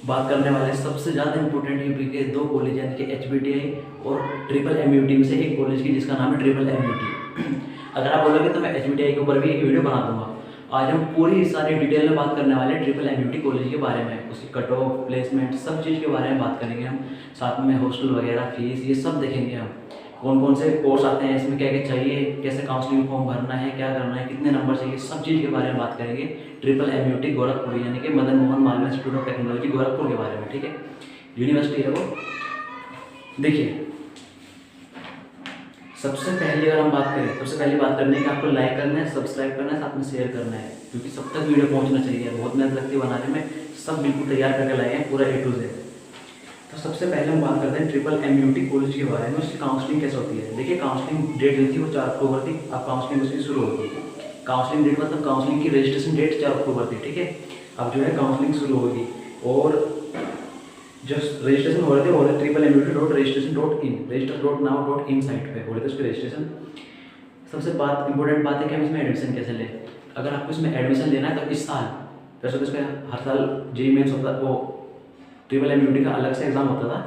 बात करने वाले सबसे ज़्यादा इंपॉर्टेंट यूपी के दो कॉलेज यानी कि HBTI और ट्रिपल MUT में से एक कॉलेज की जिसका नाम है ट्रिपल MUT। अगर आप बोलोगे तो मैं HBTI के ऊपर भी एक वीडियो बना दूंगा। आज हम पूरी सारी डिटेल में बात करने वाले हैं ट्रिपल MUT कॉलेज के बारे में, उसकी कट ऑफ, प्लेसमेंट, सब चीज़ के बारे में बात करेंगे हम। साथ में हॉस्टल वगैरह, फीस, ये सब देखेंगे हम। कौन कौन से कोर्स आते हैं इसमें, क्या क्या चाहिए, कैसे काउंसलिंग फॉर्म भरना है, क्या करना है, कितने नंबर चाहिए, सब चीज़ के बारे में बात करेंगे। ट्रिपल MUT गोरखपुर यानी कि Madan Mohan Malviya institute of technology Gorakhpur के बारे में, ठीक है। यूनिवर्सिटी है वो। देखिए, सबसे पहले अगर हम बात करें, सबसे पहले बात करने की आपको लाइक करना है, सब्सक्राइब करना है, साथ में शेयर करना है, क्योंकि सब तक वीडियो पहुंचना चाहिए। बहुत मेहनत लगती है बनाने में, सब बिल्कुल तैयार करके लाए हैं पूरा A to Z। तो सबसे पहले हम बात करते हैं ट्रिपल MUT कॉलेज के बारे में, उसकी काउंसलिंग कैसे होती है। देखिए, काउंसलिंग डेट जो थी वो 4 अक्टूबर थी। अब काउंसलिंग उसकी शुरू होगी। काउंसलिंग डेट मतलब काउंसलिंग की रजिस्ट्रेशन डेट 4 अक्टूबर थी, ठीक है। अब जो है काउंसलिंग शुरू होगी और जो रजिस्ट्रेशन हो रहे थे वो triple-MUT.registration.in register.now.in साइट पे हो रहे थे उसके रजिस्ट्रेशन। सबसे इंपॉर्टेंट बात है कि हम इसमें एडमिशन कैसे लें। अगर आपको इसमें एडमिशन लेना है तो इस साल, वैसे तो इसमें हर साल JEE मेंस होता था, वो ट्रिपल MUT का अलग से एग्जाम होता था,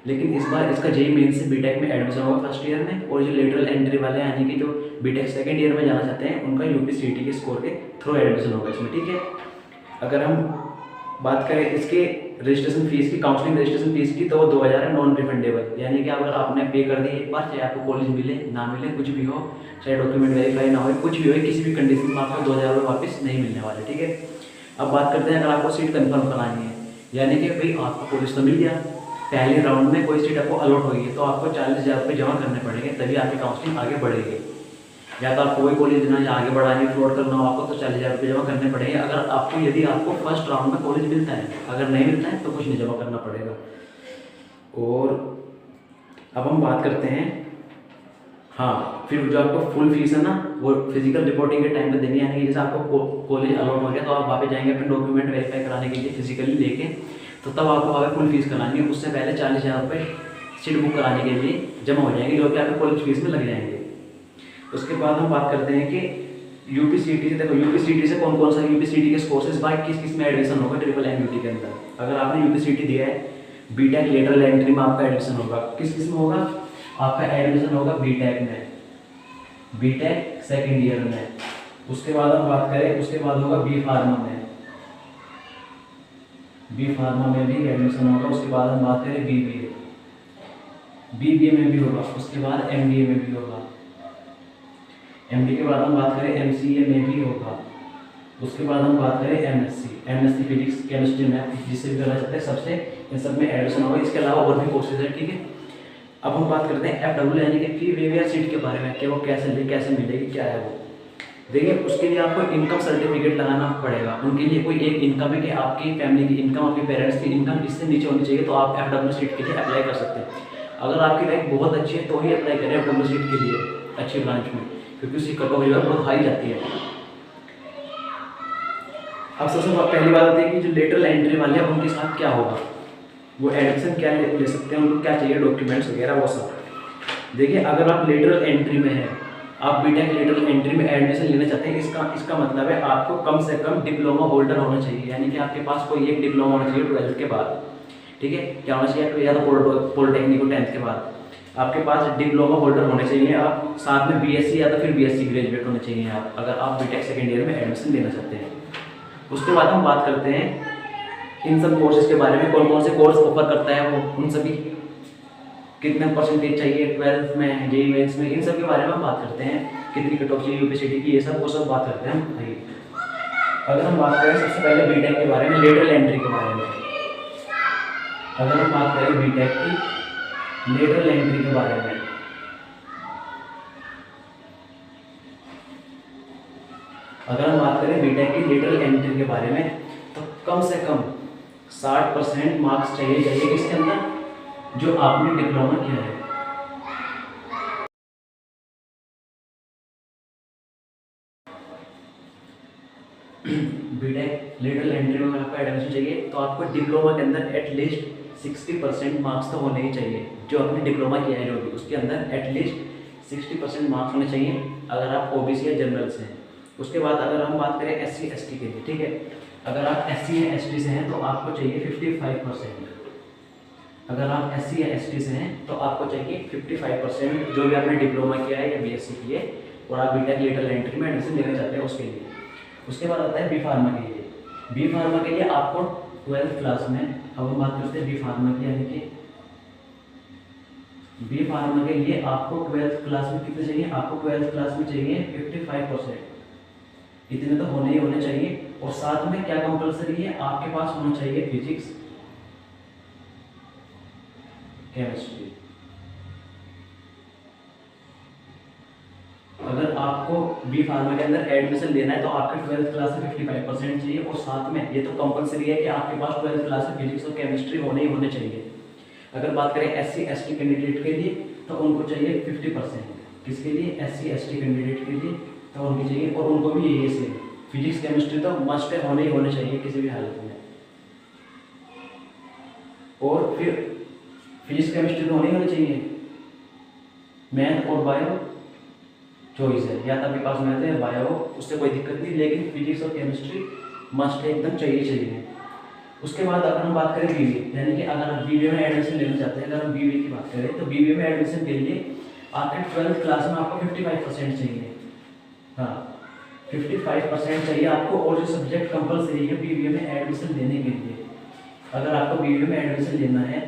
लेकिन इस बार इसका JEE मेंस से बीटेक में एडमिशन होगा फर्स्ट ईयर में। और जो लेटरल एंट्री वाले यानी कि जो बीटेक सेकेंड ईयर में जाना चाहते हैं उनका UPCET के स्कोर के थ्रू एडमिशन होगा इसमें, ठीक है। अगर हम बात करें इसके रजिस्ट्रेशन फीस की, काउंसलिंग रजिस्ट्रेशन फीस की, तो वो 2000 है, नॉन रिफंडेबल। यानी कि अगर आपने पे कर दी एक बार, चाहे आपको कॉलेज मिले ना मिले, कुछ भी हो, चाहे डॉक्यूमेंट वेरीफाई ना हो, कुछ भी हो, किसी भी कंडीशन में आपको 2000 रुपये वापस नहीं मिलने वाले, ठीक है। अब बात करते हैं अगर आपको सीट कंफर्म करानी है, यानी कि भाई आपको कॉलेज तो मिल गया, पहले राउंड में कोई सीट आपको अलॉट होगी, तो आपको 40,000 रुपये जमा करने पड़ेंगे, तभी आपकी काउंसलिंग आगे बढ़ेगी। या तो आपको कोई कॉलेज देना या आगे बढ़ाने फ्लोट करना हो आपको, तो 40,000 रुपये जमा करने पड़ेंगे। अगर आपको, यदि आपको फर्स्ट राउंड में कॉलेज मिलता है, अगर नहीं मिलता है तो कुछ नहीं जमा करना पड़ेगा। और अब हम बात करते हैं, हाँ, फिर जो आपको फुल फीस है ना, वो फिजिकल रिपोर्टिंग के टाइम पे देनी है। यानी कि जैसे आपको कॉलेज अलॉट हो गया तो आप वापस जाएंगे अपने डॉक्यूमेंट वेरीफाई कराने के लिए फिजिकली लेके, तो तब आपको वहाँ फुल फीस करानी है। उससे पहले 40,000 रुपये सीट बुक कराने के लिए जमा हो जाएंगे, जो कि आपके कॉलेज फीस में लग जाएंगे। उसके बाद हम बात करते हैं कि UPCET से, देखो UPCET से कौन कौन सा UPCET के कोर्सेज बाय किस किस में एडमिशन होगा ट्रिपल MUT के अंदर। अगर आपने UPCET दिया है, बीटेक लेटरल एंट्री में आपका एडमिशन होगा। किस किस में होगा आपका एडमिशन होगा? बीटेक में, बीटेक सेकेंड ईयर में। उसके बाद हम बात करें, उसके बाद होगा बी फार्मा में, बी फार्मा में भी एडमिशन होगा। उसके बाद हम बात करें BBA में भी होगा। उसके बाद MBA में भी होगा। MD के बाद हम बात करें MCA में भी होगा। उसके बाद हम बात करें MSc फिजिक्स केमिस्ट्री मैथ, जिससे भी करना चाहते हैं सबसे, इन सब में एडमिशन होगा। इसके अलावा और भी कोर्सेज है, ठीक है। अब हम बात करते हैं FW यानी कि फी वेवियर सीट के बारे में, कि वो कैसे मिलेगी, क्या है वो। देखिए, उसके लिए आपको इनकम सर्टिफिकेट लगाना पड़ेगा। उनके लिए कोई एक इनकम है कि आपकी फैमिली की इनकम, आपके पेरेंट्स की इनकम इससे नीचे होनी चाहिए, तो आप FW सीट के लिए अप्लाई कर सकते हैं। अगर आपकी रैंक बहुत अच्छी है तो ही अप्लाई करें FW सीट के लिए अच्छी ब्रांच में, क्योंकि उसकी कट ऑफ जो है बहुत हाई जाती है। अब सबसे पहली बात आती है कि जो लेटरल एंट्री वाले हैं उनके साथ क्या होगा, वो एडमिशन क्या ले सकते हैं, उनको क्या चाहिए, डॉक्यूमेंट्स वगैरह वो सब। देखिए, अगर आप लेटरल एंट्री में हैं, आप बीटेक लेटरल एंट्री में एडमिशन लेना चाहते हैं, इसका मतलब है आपको कम से कम डिप्लोमा होल्डर होना चाहिए। यानी कि आपके पास कोई एक डिप्लोमा होना चाहिए 12th के बाद, ठीक है। क्या होना चाहिए? या तो पॉलिटेक्निक को 10th के बाद आपके पास डिप्लोमा होल्डर होने चाहिए। आप साथ में BSc या तो फिर BSc ग्रेजुएट होने चाहिए आप, अगर आप बीटेक सेकेंड ईयर में एडमिशन लेना चाहते हैं। उसके बाद हम बात करते हैं इन सब कोर्सेज के बारे में, कौन कौन से कोर्स ऑफर करता है वो, उन सभी कितने परसेंटेज चाहिए 12th में, JEE मेंस में, इन सब के बारे में हम बात करते हैं। कितनी कट ऑफ चाहिए UPCET की, ये सब वो सब बात करते हैं हम। आइए, अगर हम बात करें सबसे पहले बीटेक के बारे में, लेटरल एंट्री के बारे में, अगर हम बात करें बीटेक की लेटरल एंट्री के बारे में, अगर हम बात करें बीटेक की लेटरल एंट्री के बारे में, तो कम से कम 60% मार्क्स चाहिए इसके अंदर, जो आपने डिप्लोमा किया है। बीटेक लेटरल एंट्री में आपका एडमिशन चाहिए तो आपको डिप्लोमा के अंदर एटलीस्ट 60% मार्क्स तो होने ही चाहिए। जो आपने डिप्लोमा किया है जो भी, उसके अंदर एटलीस्ट 60% मार्क्स होने चाहिए, अगर आप OBC या जनरल से हैं। उसके बाद अगर हम बात करें SC ST के लिए, ठीक है, अगर आप SC या ST से हैं तो आपको चाहिए 55%। अगर आप SC या ST से हैं तो आपको चाहिए 55%, जो भी आपने डिप्लोमा किया है या BSc किए और आप बीटेक लेटर एंट्री में एडमिशन लेना चाहते हैं उसके लिए। उसके बाद आता है बी फार्मा के लिए। बी फार्मा के लिए आपको 12th क्लास में, अब हम बात करते हैं बी फार्मा की, यानी कि बी फार्मा के लिए आपको 12th क्लास में कितने चाहिए? आपको 12th क्लास में चाहिए 55%। इतने तो होने ही होने चाहिए। और साथ में क्या कंपलसरी है? आपके पास होना चाहिए फिजिक्स, केमिस्ट्री। अगर आपको बी फार्मा के अंदर एडमिशन लेना है तो आपके 12th क्लास में 55% चाहिए। और साथ में ये तो कंपलसरी है कि आपके पास 12th क्लास में फिजिक्स और केमिस्ट्री होने ही होने चाहिए। अगर बात करें SC ST कैंडिडेट के लिए तो उनको चाहिए 50%। किसके लिए? SC ST कैंडिडेट के लिए तो उनकी चाहिए, और उनको भी यही है, फिजिक्स केमिस्ट्री तो मस्ट होने ही होने चाहिए किसी भी हालत में। और फिर फिजिक्स केमिस्ट्री तो होने ही होने चाहिए। मैथ और बायो चॉइस है, या तो आपके पास मैथ है या बायो, उससे कोई दिक्कत नहीं, लेकिन फिजिक्स और केमिस्ट्री मस्ट है, एकदम चाहिए। उसके बाद अगर हम बात करें BBA, यानी कि अगर आप BBA में एडमिशन लेना चाहते हैं, अगर हम BBA की बात करें तो BBA में एडमिशन के लिए आपके 12th क्लास में आपको 55% चाहिए। हाँ, 55% चाहिए आपको। और जो सब्जेक्ट कंपलसरी है BBA में एडमिशन लेने के लिए, अगर आपको BBA में एडमिशन लेना है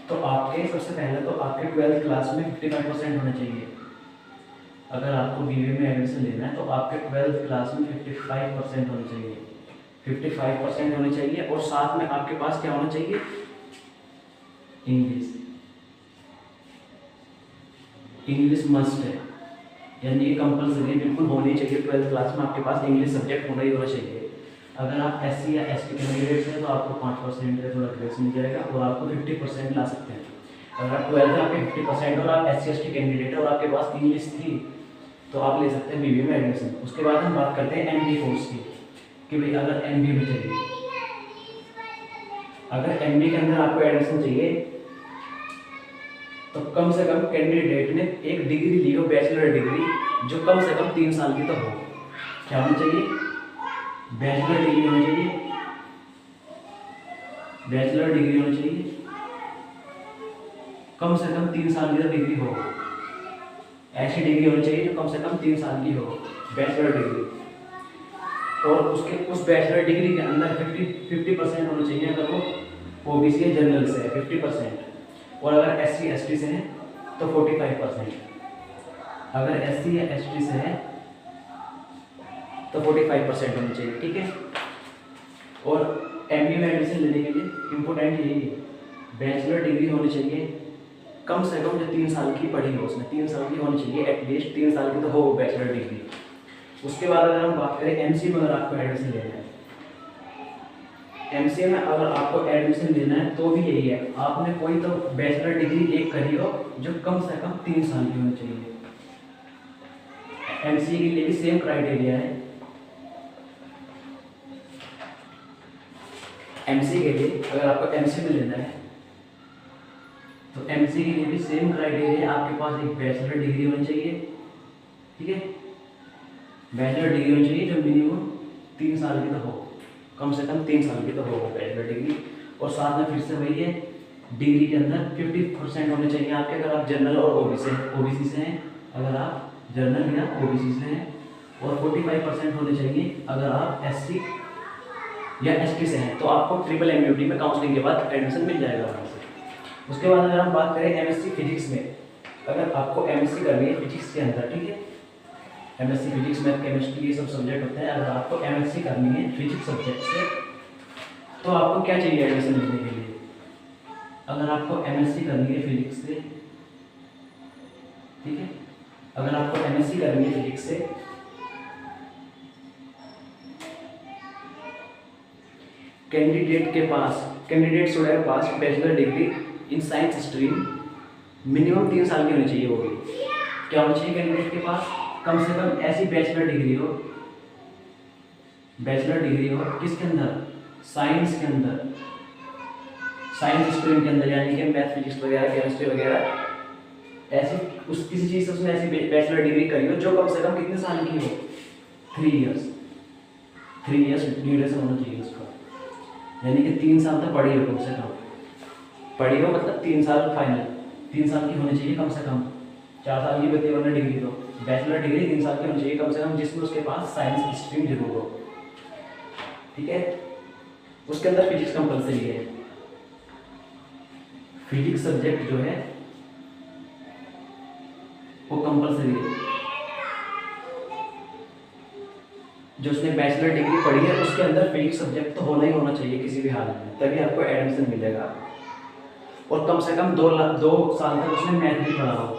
तो आपके सबसे पहले तो आपके 12th क्लास में 55% होना चाहिए। अगर आपको BBA में एडमिशन लेना है तो आपके 12th क्लास में 55% होना चाहिए। 55% होने चाहिए। और साथ में आपके पास क्या होना चाहिए? इंग्लिश मस्ट है, यानी ये कंपलसरी बिल्कुल होनी चाहिए। 12th क्लास में आपके पास इंग्लिश सब्जेक्ट होना ही होना चाहिए। अगर आप SC या ST कैंडिडेट हैं तो आपको 5% का थोड़ा ग्रेस मिल जाएगा और आपको 50% ला सकते हैं। अगर आप 12th में आपके 50% और आप SC ST कैंडिडेट है और आपके पास इंग्लिश थी तो आप ले सकते हैं BBA में एडमिशन। उसके बाद हम बात करते हैं MBA कोर्स की, कि भाई अगर MBA में चाहिए, अगर MBA के अंदर आपको एडमिशन चाहिए तो कम से कम कैंडिडेट ने एक डिग्री ली हो, बैचलर डिग्री, जो कम से कम 3 साल की तो हो। क्या होना चाहिए? बैचलर डिग्री होनी चाहिए। बैचलर डिग्री होनी चाहिए, कम से कम 3 साल की तो डिग्री हो। ऐसी डिग्री होनी चाहिए जो कम से कम 3 साल की हो, बैचलर डिग्री। और उसके उस बैचलर डिग्री के अंदर 50% होना चाहिए अगर वो OBC या जनरल से है 50%। और अगर SC ST से है तो 45%। अगर SC या ST से है तो 45% होनी चाहिए, ठीक है। और MBA में एडमिशन लेने के लिए इम्पोर्टेंट यही है, बैचलर डिग्री होनी चाहिए, कम से कम जो 3 साल की पढ़ी हो, उसमें 3 साल की होनी चाहिए, एटलीस्ट 3 साल की तो हो बैचलर डिग्री। उसके बाद अगर हम बात करें MCA में, अगर आपको एडमिशन लेना है, MCA में अगर आपको एडमिशन लेना है तो भी यही है, आपने कोई तो बैचलर डिग्री एक करी हो जो कम से कम 3 साल की होनी चाहिए। MCA के लिए भी सेम क्राइटेरिया है। MCA के लिए अगर आपको MCA में लेना है तो MCA के लिए भी सेम क्राइटेरिया है, आपके पास एक बैचलर डिग्री होनी चाहिए, ठीक है। बैचलर डिग्री होनी चाहिए जो मिनिमम 3 साल की तो हो, कम से कम 3 साल की तो हो बैचलर डिग्री। और साथ में फिर से वही है, डिग्री के अंदर 50% होने चाहिए आपके, अगर आप जनरल और OBC से हैं, अगर आप जनरल या OBC से हैं। और 45% होने चाहिए अगर आप SC या ST से हैं, तो आपको MMUT में काउंसलिंग के बाद एडमिशन मिल जाएगा वहाँ से। उसके बाद अगर हम बात करें MSc फिजिक्स में, अगर आपको MSc करनी है फिजिक्स के अंदर, ठीक है, MSc फिजिक्स मैथ केमिस्ट्री ये सब सब्जेक्ट होते हैं, अगर आपको MSc करनी है फिजिक्स सब्जेक्ट से तो आपको क्या चाहिए एडमिशन लेने के लिए? अगर आपको MSc करनी है फिजिक्स से, ठीक है, अगर आपको MSc करनी है फिजिक्स से कैंडिडेट स्टूडेंट के पास bachelor degree in science stream minimum 3 साल की होनी चाहिए। वो भी क्या होनी चाहिए कैंडिडेट के पास? कम से कम ऐसी बैचलर डिग्री हो किसके अंदर? साइंस के अंदर, साइंस स्ट्रीम के अंदर, यानी कि मैथ फिजिक्स वगैरह केमिस्ट्री वगैरह, ऐसी उस किसी चीज़ से उसने ऐसी बैचलर डिग्री करी हो जो कम से कम कितने साल की हो? 3 इयर्स ड्यूरेशन होना चाहिए उसका। यानी कि 3 साल तक पढ़ी हो कम से कम, पढ़ी हो मतलब 3 साल फाइनल, 3 साल की होनी चाहिए कम से कम। 4 साल की बच्चे वरना डिग्री, तो बैचलर डिग्री 3 साल की होनी चाहिए कम से कम, जिसमें उसके पास साइंस की स्ट्रीम जरूर हो। ठीक है, उसके अंदर फिजिक्स कंपलसरी है। फिजिक्स सब्जेक्ट जो है वो कंपलसरी है। जो उसने बैचलर डिग्री पढ़ी है उसके अंदर फिजिक्स सब्जेक्ट तो होना ही होना चाहिए किसी भी हाल में, तभी आपको एडमिशन मिलेगा। और कम से कम 2 साल तक उसने मैथ भी पढ़ा हो।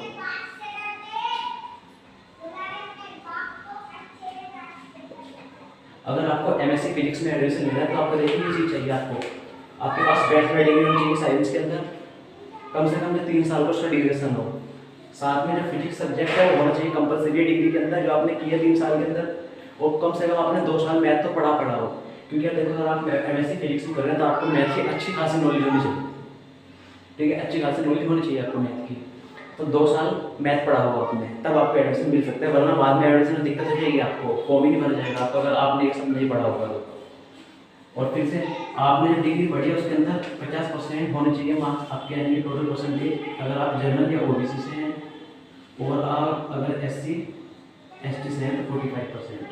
अगर आपको एमएससी फिजिक्स में एडमिशन मिला है तो आपको देखिए ये चीज़ चाहिए, आपके पास बैचलर डिग्री होनी चाहिए साइंस के अंदर, कम से कम 3 साल का उसका ड्यूरेशन हो। साथ में जो फिजिक्स सब्जेक्ट है वो होना चाहिए कंपलसरी डिग्री के अंदर, जो आपने किया 3 साल के अंदर, और कम से कम आपने 2 साल मैथ तो पढ़ा हो। क्योंकि अब देखो, अगर आप एमएससी फिजिक्स में कर रहे हैं तो आपको मैथ की अच्छी खासी नॉलेज होनी चाहिए। ठीक है, अच्छी खासी नॉलेज होनी चाहिए आपको मैथ की। तो 2 साल मैथ पढ़ा होगा आपने, तब आपको एडमिशन मिल सकता है, वरना बाद में एडमिशन में दिक्कत हो जाएगी, आपको फॉर्म ही नहीं भर जाएगा आपको, अगर आपने एक सब नहीं पढ़ा होगा तो। और फिर से आपने जो डिग्री पढ़ी है उसके अंदर 50% होने चाहिए मार्क्स आपके, यानी टोटल परसेंटेज। अगर आप जनरल या ओबीसी से हैं, और आप अगर एससी एसटी से हैं तो 45%,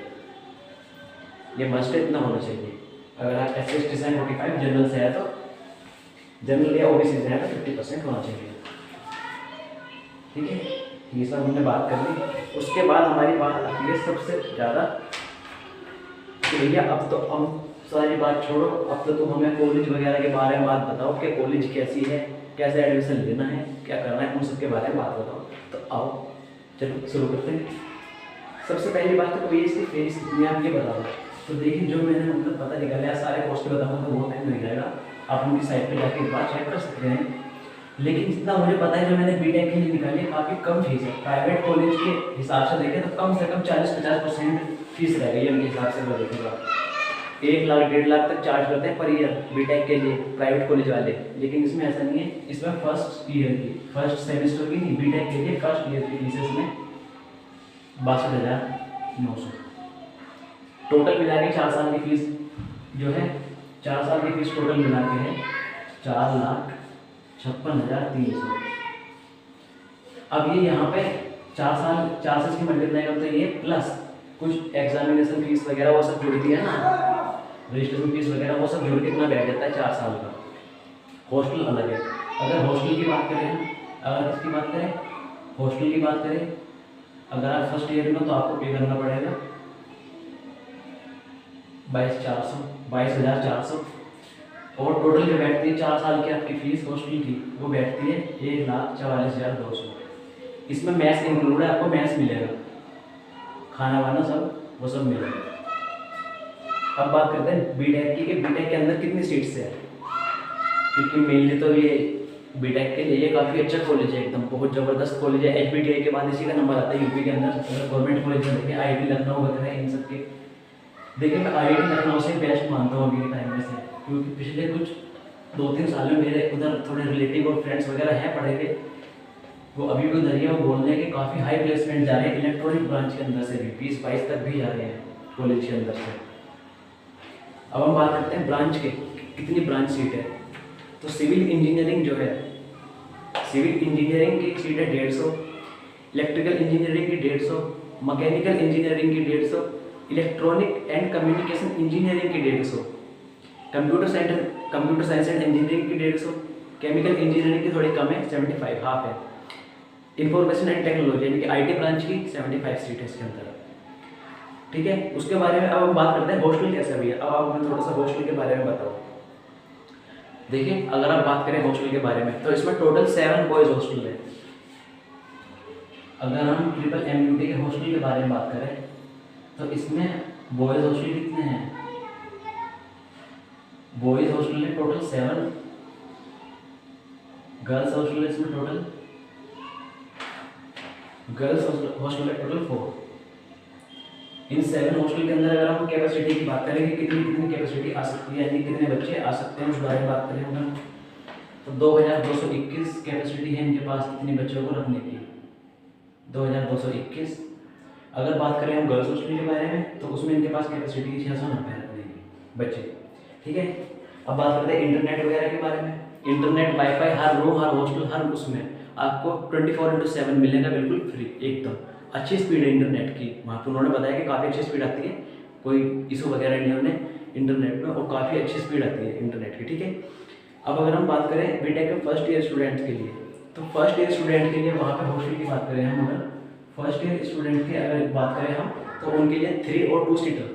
ये मस्ट इतना होना चाहिए। अगर आप एससी एसटी से हैं 45, जनरल से है तो, जनरल या ओबीसी से है तो 50% होना चाहिए। ठीक है, ये सब हमने बात कर ली। उसके बाद हमारी बात आती है सबसे ज़्यादा कि भैया अब तो हम सारी बात छोड़ो, अब तो तुम हमें कॉलेज वगैरह के बारे में बात बताओ कि कॉलेज कैसी है, कैसे एडमिशन लेना है, क्या करना है, उन सब के बारे में बात बताओ। तो आओ चलो शुरू करते हैं। सबसे पहली बात तो ये इसकी फीस कितनी है आप ये बताओ। तो देखिए, जो मैंने मतलब पता निकाला, सारे कॉस्ट बताऊँगा तो बहुत टाइम लग जाएगा, आप उनकी साइट पर जाकर एक बार चेक कर सकते हैं। लेकिन जितना मुझे पता है, जो मैंने बीटेक के लिए निकाली है काफ़ी कम फीस है। प्राइवेट कॉलेज के हिसाब से देखें तो कम से कम 40-50% फीस रह गई है उनके हिसाब से। मैं देखूँगा 1 लाख 1.5 लाख तक चार्ज करते हैं पर ईयर बीटेक के लिए प्राइवेट कॉलेज वाले। लेकिन इसमें ऐसा नहीं है, इसमें फर्स्ट सेमेस्टर की नहीं, बीटेक के लिए फर्स्ट ईयर की फीस इसमें 62,900। टोटल मिला के 4 साल की फीस जो है, 4 साल की फीस टोटल मिला के है 4,56,300। अब ये यहाँ पे 4 साल से मल्टीप्लाई करते हैं, ये प्लस कुछ एग्जामिनेशन फीस वगैरह वो सब जुड़ती है ना, रजिस्ट्रेशन फीस वगैरह वो सब जुड़ के इतना बैठ जाता है 4 साल का। हॉस्टल अलग है। अगर हॉस्टल की बात करें, हॉस्टल की बात करें, अगर आप फर्स्ट ईयर में तो आपको पे करना पड़ेगा 22,400। और टोटल जो बैठती है 4 साल की आपकी फीस हॉस्टल की, वो बैठती है 1,44,200। इसमें मैथ्स इंक्लूड है, आपको मैथ्स मिलेगा, खाना वाना सब वो सब मिलेगा। अब बात करते हैं बीटेक की, बीटेक के अंदर कितनी सीट्स है, क्योंकि मेनली तो ये बीटेक के लिए ये काफ़ी अच्छा कॉलेज है, एकदम बहुत ज़बरदस्त कॉलेज है। एचबीटीआई के बाद इसी का नंबर आता है यूपी के अंदर। अगर गवर्नमेंट कॉलेज में देखें, आईआईटी लखनऊ वगैरह इन सब के, देखिए मैं आईआईटी लखनऊ से बेस्ट मानता हूँ अभी के टाइम में से, क्योंकि पिछले कुछ 2-3 साल में मेरे उधर थोड़े रिलेटिव और फ्रेंड्स वगैरह हैं पढ़े हुए, वो अभी भी उधर ही है, वो बोल रहे हैं कि काफ़ी हाई प्लेसमेंट जा रहे हैं इलेक्ट्रॉनिक ब्रांच के अंदर से भी, 20-22 तक भी जा रहे हैं कॉलेज के अंदर से। अब हम बात करते हैं ब्रांच के, कितनी ब्रांच सीट है। तो सिविल इंजीनियरिंग जो है, सिविल इंजीनियरिंग की सीट है 150, इलेक्ट्रिकल इंजीनियरिंग की 150, मैकेनिकल इंजीनियरिंग की 150, इलेक्ट्रॉनिक एंड कम्युनिकेशन इंजीनियरिंग की 150, कंप्यूटर साइंस एंड इंजीनियरिंग की 150, केमिकल इंजीनियरिंग की थोड़ी कम है 75 हाफ है, इंफॉर्मेशन एंड टेक्नोलॉजी यानी कि आईटी ब्रांच की 75 सीट है इसके अंदर। ठीक है, उसके बारे में अब हम बात करते हैं हॉस्टल कैसा भी है। अब आप हमें थोड़ा सा हॉस्टल के बारे में बताओ। देखिए, अगर आप बात करें हॉस्टल के बारे में तो इसमें टोटल 7 बॉयज़ हॉस्टल है। अगर हम ट्रिपल एमयूटी के हॉस्टल के बारे में बात करें तो इसमें बॉयज़ हॉस्टल कितने हैं, बॉयज़ हॉस्टल है टोटल 7, गर्ल्स हॉस्टल है इसमें टोटल, गर्ल्स हॉस्टल है टोटल 4। इन 7 हॉस्टल के अंदर अगर हम कैपेसिटी की बात करें कि कितनी कैपेसिटी आ सकती है, यानी कितने बच्चे आ सकते हैं, उस बारे में बात करें हम तो 2221 कैपेसिटी है इनके पास कितने बच्चों को रखने की, 2221। अगर बात करें हम गर्ल्स हॉस्टल के बारे में तो उसमें इनके पास कैपेसिटी 690 रखने की बच्चे। ठीक है, अब बात करते हैं इंटरनेट वगैरह के बारे में। इंटरनेट वाईफाई हर रूम, हर हॉस्टल, हर उसमें आपको 24/7 मिलेगा बिल्कुल फ्री एकदम। अच्छी स्पीड है इंटरनेट की, वहाँ पर उन्होंने बताया कि काफ़ी अच्छी स्पीड आती है, कोई इशू वगैरह नहीं है उन्हें इंटरनेट में, और काफ़ी अच्छी स्पीड आती है इंटरनेट की, ठीक है। अब अगर हम बात करें बीटेक के फर्स्ट ईयर स्टूडेंट्स के लिए, तो फर्स्ट ईयर स्टूडेंट के लिए वहाँ पे हॉस्टल की बात करें हम, अगर फर्स्ट ईयर स्टूडेंट की अगर बात करें हम, तो उनके लिए 3 और 2 सीटर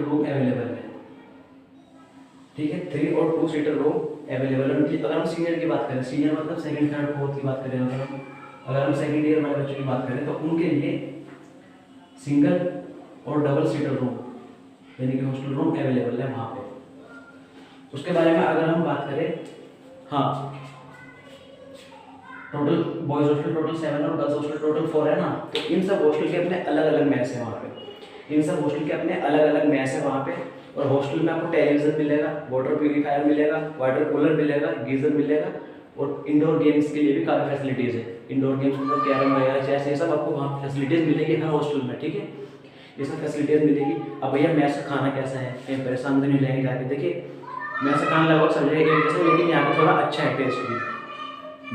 रूम अवेलेबल है, ठीक है। 3 और 2 सीटर रूम अवेलेबल है उनकी। अगर हम सीनियर की बात करें, सीनियर मतलब सेकंड, थर्ड, फोर्थ की बात करें, अगर हम सेकंड ईयर वाले बच्चों की बात करें, तो उनके लिए सिंगल और डबल सीटर रूम यानी कि हॉस्टल रूम अवेलेबल है वहाँ पे। उसके बारे में अगर हम बात करें, हाँ, टोटल बॉयज़ हॉस्टल टोटल 7 और गर्ल्स हॉस्टल टोटल 4 है ना, तो इन सब हॉस्टल के अपने अलग अलग मैस है वहाँ पे। इन सब हॉस्टल के अपने अलग अलग मैस है वहाँ पे। और हॉस्टल में आपको टेलीविज़न मिलेगा, वाटर प्यूरीफायर मिलेगा, वाटर कूलर मिलेगा, गीज़र मिलेगा, और इंडोर गेम्स के लिए भी काफ़ी फैसिलिटीज़ है। इंडोर गेम्स मतलब कैरम वगैरह, चेस, ये सब आपको वहाँ फैसिलिटीज़ मिलेगी हर हॉस्टल में, ठीक है। ये सब फैसिलिटीज़ मिलेगी। अब भैया मैस का खाना कैसा है, कहीं परेशान तो नहीं रहेंगे जाके। देखिए मैस का खाना लगभग सब जगह एक जैसा, लेकिन यहाँ का थोड़ा अच्छा है टेस्ट भी।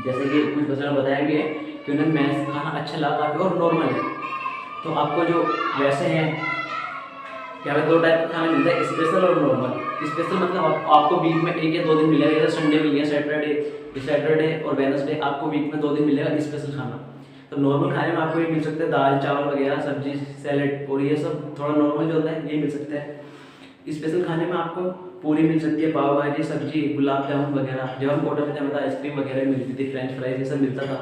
जैसे कि कुछ बच्चों ने बताया भी है कि उन्हें मैस का खाना अच्छा लगा काफ़ी और नॉर्मल है। तो आपको जो वैसे हैं यहाँ पे 2 टाइप का खाना मिलता है, स्पेशल और नॉर्मल। स्पेशल मतलब आपको वीक में 1 या 2 दिन मिलेगा, जैसे संडे मिल गया, सैटरडे और वेडनेसडे आपको वीक में 2 दिन मिलेगा स्पेशल खाना। तो नॉर्मल खाने में आपको ये मिल सकता है दाल चावल वगैरह, सब्जी, सैलेड, और ये सब थोड़ा नॉर्मल जो होता है ये मिल सकता है। स्पेशल खाने में आपको पूरी मिल सकती है, पाव भाजी, सब्जी, गुलाब जामुन वगैरह। जब हम कोटा में थे मतलब आइसक्रीम वगैरह मिलती थी, फ्रेंच फ्राइज, ये सब मिलता था।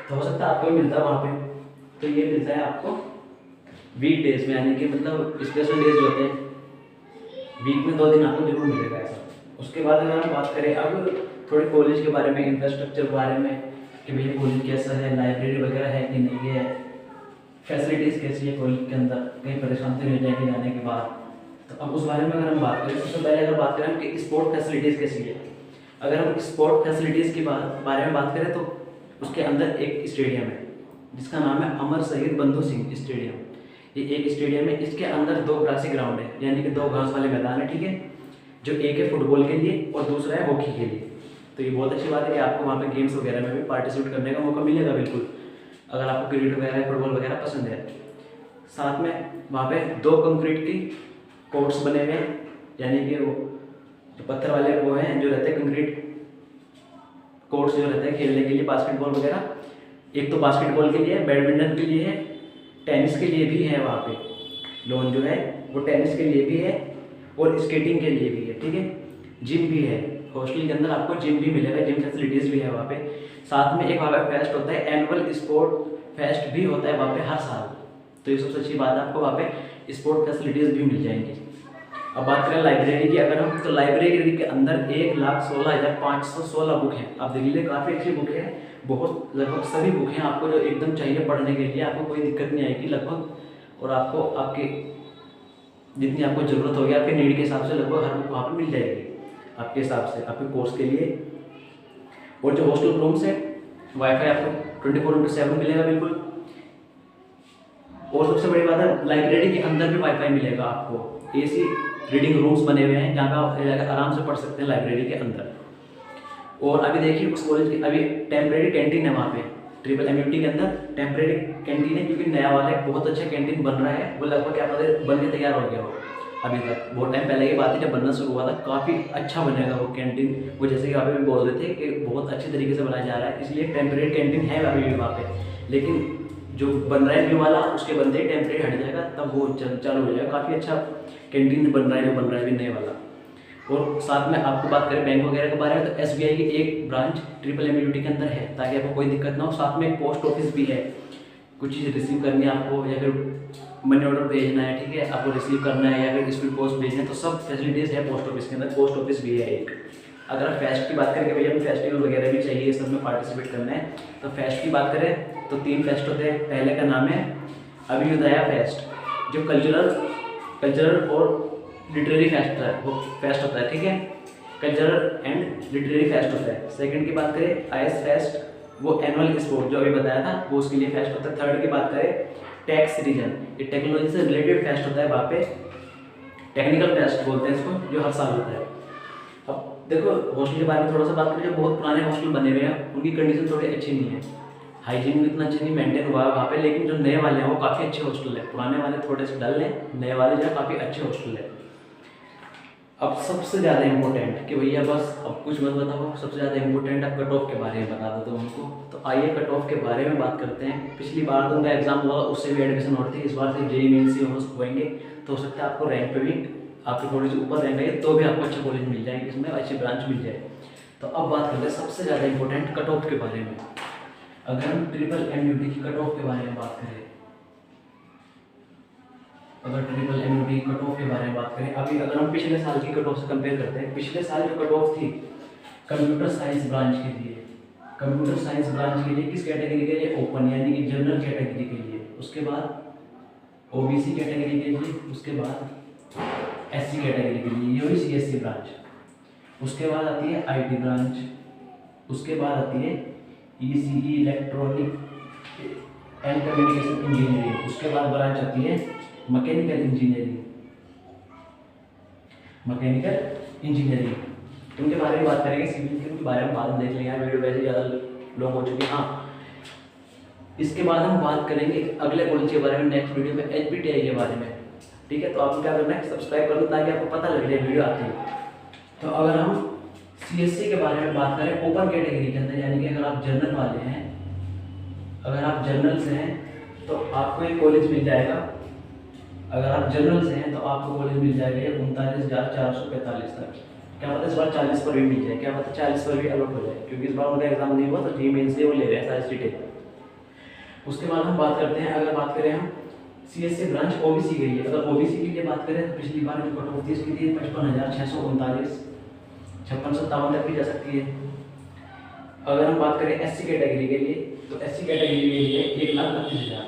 तो हो सकता है आपको भी मिलता है वहाँ पे। तो ये मिलता है आपको वीक डेज में, यानी कि मतलब स्पेशल डेज जो होते हैं वीक में 2 दिन आपको जरूर मिलेगा ऐसा। उसके बाद अगर हम बात करें अब थोड़े कॉलेज के बारे में, इंफ्रास्ट्रक्चर के बारे में कि भैया कॉलेज कैसा है, लाइब्रेरी वगैरह है कि नहीं है, फैसिलिटीज़ कैसी है कॉलेज के अंदर, कहीं परेशान तो नहीं जाएगी जाने के बाद। तो अब उस बारे में अगर हम बात करें, सबसे पहले अगर बात करें कि स्पोर्ट फैसिलिटीज़ कैसी है। अगर हम स्पोर्ट फैसिलिटीज़ की बारे में बात करें तो उसके अंदर एक स्टेडियम है जिसका नाम है अमर शहीद बंधु सिंह स्टेडियम। ये एक स्टेडियम है, इसके अंदर 2 ग्रासी ग्राउंड है, यानी कि 2 घास वाले मैदान है, ठीक है। जो एक है फुटबॉल के लिए और दूसरा है हॉकी के लिए। तो ये बहुत अच्छी बात है कि आपको वहाँ पे गेम्स वगैरह में भी पार्टिसिपेट करने का मौका मिलेगा बिल्कुल, अगर आपको क्रिकेट वगैरह, फुटबॉल वगैरह पसंद है। साथ में वहाँ पे 2 कंक्रीट की कोर्ट्स बने हुए हैं, यानी कि वो जो पत्थर वाले वो हैं जो रहते हैं कंक्रीट कोर्ट्स जो रहते हैं खेलने के लिए बास्केटबॉल वगैरह। एक तो बास्केटबॉल के लिए है, बैडमिंटन के लिए है, टेनिस के लिए भी है। वहाँ पे लोन जो है वो टेनिस के लिए भी है और स्केटिंग के लिए भी है, ठीक है। जिम भी है, हॉस्टल के अंदर आपको जिम भी मिलेगा, जिम फैसिलिटीज़ भी है वहाँ पे। साथ में एक वहाँ पे फेस्ट होता है, एनुअल स्पोर्ट फेस्ट भी होता है वहाँ पे हर साल। तो ये सबसे अच्छी बात है, आपको वहाँ पे स्पोर्ट फैसिलिटीज़ भी मिल जाएंगी। अब बात करें लाइब्रेरी की अगर हम, तो लाइब्रेरी के अंदर 1,16,516 बुक हैं। आप देख लीजिए काफ़ी अच्छी बुक है, बहुत लगभग सभी बुक हैं आपको जो एकदम चाहिए पढ़ने के लिए, आपको कोई दिक्कत नहीं आएगी लगभग। और आपको आपके जितनी आपको ज़रूरत होगी आपके नीड के हिसाब से लगभग हर बुक वहाँ पर मिल जाएगी आपके हिसाब से, आपके कोर्स के लिए। और जो हॉस्टल रूम्स है वाईफाई आपको 24/7 मिलेगा बिल्कुल। और सबसे बड़ी बात है लाइब्रेरी के अंदर भी वाईफाई मिलेगा आपको, एसी रीडिंग रूम्स बने हुए हैं जहाँ पे आप आराम से पढ़ सकते हैं लाइब्रेरी के अंदर। और अभी देखिए उस कॉलेज की अभी टेम्परेरी कैंटीन है वहाँ पे, ट्रिपल एमयूटी के अंदर टेम्परेरी कैंटीन है, क्योंकि नया वाला एक बहुत अच्छा कैंटीन बन रहा है। वो लगभग क्या पता है बन के तैयार हो गया हो अभी तक, बहुत टाइम पहले की बात है जब बनना शुरू हुआ था। काफ़ी अच्छा बनेगा वो कैंटीन, वो जैसे कि अभी भी बोल रहे थे कि बहुत अच्छे तरीके से बनाया जा रहा है, इसलिए टेम्परेरी कैंटीन है अभी भी वहाँ पे। लेकिन जो बन रहा है न्यू वाला उसके बनते ही टेम्परेरी हट जाएगा, तब वो चालू हो जाएगा। काफ़ी अच्छा कैंटीन बन रहा है जो बन रहा है अभी नए वाला। और साथ में आपको बात करें बैंक वगैरह के बारे में, तो SBI की एक ब्रांच ट्रिपल एमयूटी के अंदर है, ताकि आपको कोई दिक्कत ना हो। साथ में एक पोस्ट ऑफिस भी है, कुछ चीज़ रिसीव करनी है आपको या फिर मनी ऑर्डर भेजना है, ठीक है, आपको रिसीव करना है या फिर स्पीड पोस्ट भेजना है, तो सब फैसिलिटीज़ है पोस्ट ऑफिस के अंदर। पोस्ट ऑफिस भी है एक। अगर आप फेस्ट की बात करें कि भैया हमें फेस्टिवल वगैरह भी चाहिए, सब में पार्टिसिपेट करना है, तो फेस्ट की बात करें तो 3 फेस्ट होते हैं। पहले का नाम है अभ्युदया फेस्ट, जो कल्चरल और लिटरेरी फेस्ट है, वो फेस्ट होता है, ठीक है, कल्चरल एंड लिटरेरी फेस्ट होता है। सेकंड की बात करें IS फेस्ट, वो एनुअल स्पोर्ट जो अभी बताया था वो उसके लिए फेस्ट होता है। थर्ड की बात करें टेक सिटीजन, ये टेक्नोलॉजी से रिलेटेड फेस्ट होता है वहाँ पे। टेक्निकल फेस्ट बोलते हैं इसको, जो हर साल होता है। अब देखो हॉस्टल के बारे में थोड़ा सा बात करें। जो बहुत पुराने हॉस्टल बने हुए हैं उनकी कंडीशन थोड़ी अच्छी नहीं है, हाइजीन भी इतना अच्छा नहीं मेंटेन हुआ है वहाँ पे। लेकिन जो नए वाले हैं वो काफ़ी अच्छे हॉस्टल है, पुराने वाले थोड़े से डल हैं, नए वाले जो है काफ़ी अच्छे हॉस्टल है। अब सबसे ज़्यादा इम्पोर्टेंट कि भैया बस अब कुछ मत बताओ, सबसे ज़्यादा इम्पोर्टेंट अब कट ऑफ के बारे में बता दो तो उनको। तो आइए कट ऑफ के बारे में बात करते हैं। पिछली बार तो उनका एग्जाम हुआ, उससे भी एडमिशन होती है, इस बार से जेईई मेंस होंगे, तो हो सकता है आपको रैंक पे भी आपके थोड़ी सी ऊपर रैंक है तो भी आपको अच्छे कॉलेज मिल जाएंगे, इसमें अच्छी ब्रांच मिल जाए। तो अब बात करते हैं सबसे ज़्यादा इंपॉर्टेंट कट ऑफ के बारे में। अगर हम ट्रिपल एमयूटी की कट ऑफ के बारे में बात करें, अगर ट्रिपल एमयूटी कट ऑफ के बारे में बात करें, अभी अगर हम पिछले साल की कट ऑफ से कंपेयर करते हैं, पिछले साल जो कट ऑफ थी कंप्यूटर साइंस ब्रांच के लिए, कंप्यूटर साइंस ब्रांच के लिए किस कैटेगरी के लिए? ओपन, यानी कि जनरल कैटेगरी के लिए, उसके बाद ओबीसी कैटेगरी के लिए, उसके बाद एससी कैटेगरी के लिए, ये हुई सीएससी ब्रांच। उसके बाद आती है आईटी ब्रांच, उसके बाद आती है ECE electronic and communication engineering, उसके बाद ब्रांच आती है मैकेनिकल इंजीनियरिंग, मैकेनिकल इंजीनियरिंग। उनके बारे में बात करेंगे, सिविल के उनके बारे में बाद में देख लेंगे, वीडियो वैसे ज़्यादा लॉन्ग हो चुकी है। हाँ, इसके बाद हम बात करेंगे अगले कॉलेज के बारे में नेक्स्ट वीडियो में, एचबीटीआई के बारे में। ठीक है, तो आपको क्या करना है, सब्सक्राइब करना ताकि आपको पता लग जाए वीडियो आती है। तो अगर हम सीएससी के बारे में बात करें ओपन कैटेगरी के अंदर, यानी कि अगर आप जनरल वाले हैं, अगर आप जनरल से हैं तो आपको एक कॉलेज मिल जाएगा। अगर आप जनरल से हैं तो आपको कॉलेज मिल जाएगा 39,445 तक। क्या पता इस बार 40 पर भी मिल जाए, क्या पता 40 पर भी अलॉट हो जाए, क्योंकि इस बार उनका एग्जाम नहीं हुआ तो जी मेन से वो ले रहे हैं सारी सीटें। उसके बाद हम बात करते हैं, अगर बात करें हम सीएससी ब्रांच ओबीसी के लिए, अगर ओबीसी के लिए बात करें तो पिछली बार जो कट ऑफ थी उसकी थी 55,639, 56-57 तक भी जा सकती है। अगर हम बात करें एससी कैटेगरी के लिए तो एससी कैटेगरी के लिए 1,32,000,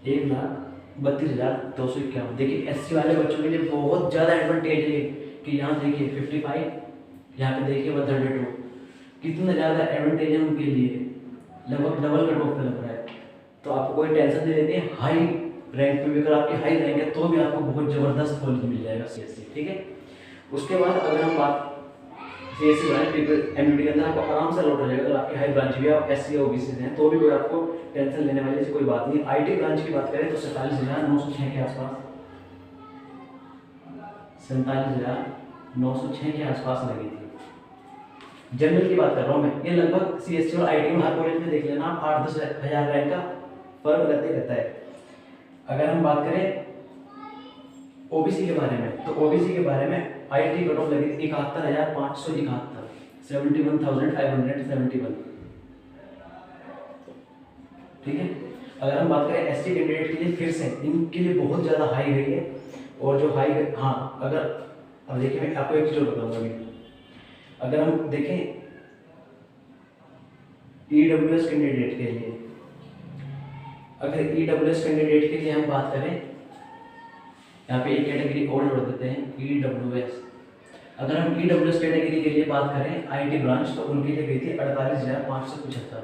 1,32,251। देखिए एससी वाले बच्चों के लिए बहुत ज़्यादा एडवांटेज है कि यहाँ देखिए 55, यहाँ पे देखिए 132, कितना ज़्यादा एडवांटेज है उनके लिए, लगभग डबल कट ऑफ पे लग रहा है। तो आपको कोई टेंशन नहीं लेनी है, हाई रैंक पे भी अगर आपकी हाई रैंक है तो भी आपको बहुत ज़बरदस्त कॉलेज मिल जाएगा सीएससी। ठीक है, उसके बाद अगर हम बात सीएससी ब्रांच एमयूटी के अंदर आपको आराम से अलॉट हो जाएगा। अगर आपकी हाई ब्रांच भी आप एससी या ओबीसी से हैं तो भी कोई आपको टेंशन लेने वाली ऐसी कोई बात नहीं। आईटी ब्रांच की बात करें तो 47,906 के आसपास, 47,906 के आसपास लगी थी। जनरल की बात कर रहा हूँ मैं, ये लगभग सीएससी और आईटी में हर कॉलेज में देख लेना आप 8-10 हज़ार रैंक का फर्क रहता है। अगर हम बात करें ओबीसी के बारे में तो ओबीसी के बारे में आईटी कट ऑफ लगी थी 71,571, 71,571। ठीक है, अगर हम बात करें एसटी कैंडिडेट के लिए, फिर से इनके लिए बहुत ज़्यादा हाई गई है। और जो हाई, हाँ अगर अब देखिए मैं आपको एक चीज़ और बताऊँगा अभी, अगर हम देखें ईडब्ल्यूएस कैंडिडेट के लिए, अगर ईडब्ल्यूएस कैंडिडेट के लिए हम बात करें, यहाँ पे एक कैटेगरी और जोड़ देते हैं ईडब्ल्यूएस। अगर हम ईडब्ल्यूएस कैटेगरी के लिए बात करें आईटी ब्रांच तो उनके लिए गई थी 48,575,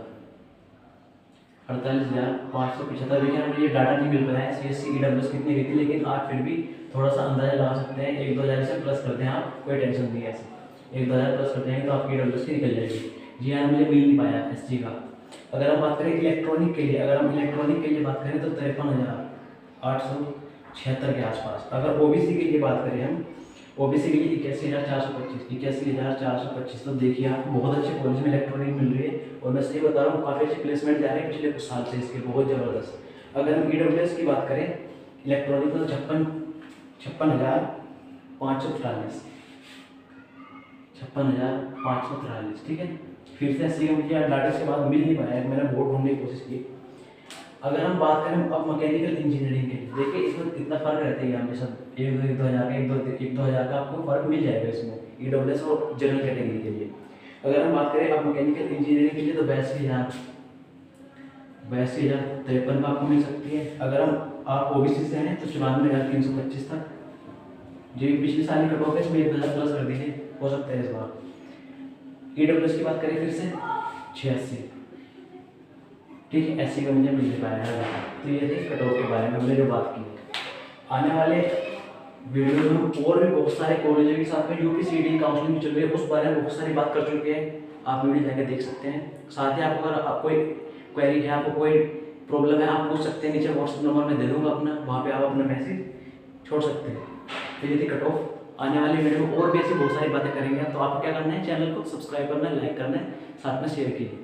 48,575। देखिए हमें ये डाटा नहीं मिल रहा है सीएससी ईडब्ल्यूएस कितनी गई थी, लेकिन आप फिर भी थोड़ा सा अंदाजा लगा सकते हैं। 1-2 हज़ार से प्लस करते हैं आप, कोई टेंशन नहीं है ऐसे, 1-2 हज़ार प्लस करते हैं तो आपकी ईडब्ल्यूएस की निकल जाएगी। जी हाँ, मुझे मिल नहीं पाया एसजी का। अगर हम बात करें इलेक्ट्रॉनिक के लिए, अगर हम इलेक्ट्रॉनिक के लिए बात करें तो 53,876 के आसपास। अगर ओबीसी के लिए बात करें हम, ओबीसी के लिए 81,425, तो देखिए आपको बहुत अच्छे कॉलेज में इलेक्ट्रॉनिक मिल रही है। और मैं सही बता रहा हूँ काफ़ी अच्छे प्लेसमेंट जा रहे हैं पिछले कुछ साल से इसके, बहुत ज़बरदस्त। अगर हम ईडब्ल्यूएस की बात करें इलेक्ट्रॉनिक तो 56,543, 56,543। ठीक है, फिर से एससी का मुझे डाटा के बाद मिल नहीं पाया, मैंने बहुत ढूंढने की कोशिश की। अगर हम बात करें अब मैकेनिकल इंजीनियरिंग के, देखिए इसमें इतना फर्क रहता है हमेशा, 1-2 हज़ार का 1-2 हज़ार का आपको फर्क मिल जाएगा इसमें ईडब्ल्यूएस और जनरल कैटेगरी के लिए। अगर हम बात करें अब मैकेनिकल इंजीनियरिंग के लिए तो 82,053 का आपको मिल सकती है। अगर हम आप ओबीसी से हैं तो 94,325 तक। जो पिछले साल की कट ऑफ है इसमें 1,000 प्लस कर दीजिए, हो सकता है इस बार। ईडब्ल्यूएस की बात करें फिर से 86। ठीक है, एससी का मुझे मिल पाया है। तो ये थे कट ऑफ के बारे में हमने जो बात की। आने वाले वीडियो में हम और भी बहुत सारे कॉलेजों के साथ में यूपीसीडी काउंसलिंग चल रही है, उस बारे में बहुत सारी बात कर चुके हैं। आप वीडियो जाकर देख सकते हैं। साथ ही आपको अगर कोई क्वेरी है, आपको कोई प्रॉब्लम है, आप पूछ सकते हैं। नीचे व्हाट्सएप नंबर मैं दे दूँगा अपना, वहाँ पे आप अपना मैसेज छोड़ सकते हैं। फिर यदि कट ऑफ आने वाली वीडियो में और भी ऐसी बहुत सारी बातें करेंगे। तो आपको क्या करना है, चैनल को सब्सक्राइब करना है, लाइक करना है, साथ में शेयर कीजिए।